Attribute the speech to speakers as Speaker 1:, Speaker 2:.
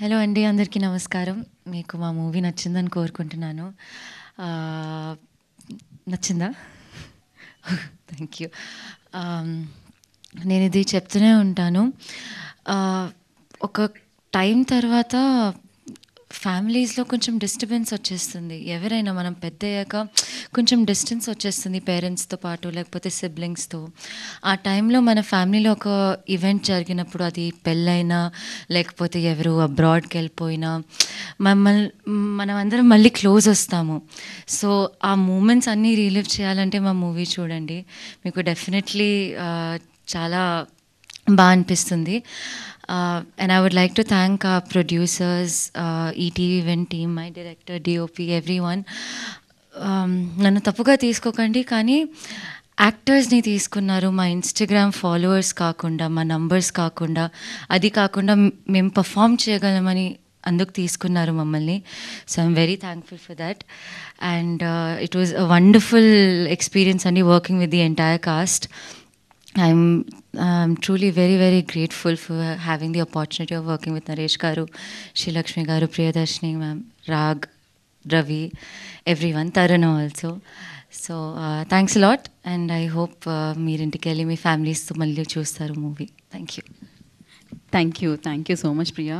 Speaker 1: Hello అండి, అందరికీ నమస్కారం. మీకు మా మూవీ నచ్చిందని కోరుకుంటున్నాను. ఆహ్, నచ్చిందా? Thank you. నేనిది చెప్తూనే ఉంటాను. ఆహ్, ఒక టైం తర్వాత ఫ్యామిలీస్‌లో కొంచెం డిస్టర్బెన్స్ వచ్చేస్తుంది. ఎవరైనా మనం పెద్దయ్యాక కొంచెం డిస్టెన్స్ వచ్చేస్తుంది పేరెంట్స్‌తో పాటు, లేకపోతే సిబ్లింగ్స్‌తో. ఆ టైంలో మన ఫ్యామిలీలో ఒక ఈవెంట్ జరిగినప్పుడు, అది పెళ్ళైనా, లేకపోతే ఎవరు అబ్రాడ్‌కెళ్ళిపోయినా, మమ్మల్ మనమందరం మళ్ళీ క్లోజ్ ఒస్తాము. సో, ఆ మూమెంట్స్ అన్నీ రీలివ్ చేయాలంటే మా మూవీ చూడండి. మీకు డెఫినెట్‌లీ చాలా అనిపిస్తుంది. And I would like to thank our producers, ETV Event team, my director, DOP, everyone. నన్ను తప్పుగా తీసుకోకండి, కానీ యాక్టర్స్‌ని తీసుకున్నారు. మా ఇన్‌స్టాగ్రామ్ ఫాలోవర్స్ కాకుండా, మా నంబర్స్ కాకుండా, అది కాకుండా మేము పెర్ఫార్మ్ చేయగలమని అందుకు తీసుకున్నారు మమ్మల్ని. So, I'm very thankful for that. And it was a wonderful experience అండి, working with the entire cast. I'm truly very, very grateful for having the opportunity of working with Naresh Garu, Shri Lakshmi Garu, Priyadarshini ma'am, Rag, Ravi, everyone, Tarana also. So, thanks a lot, and I hope meer intikeli mee families tho malli chustaru movie. Thank you.
Speaker 2: Thank you so much, Priya.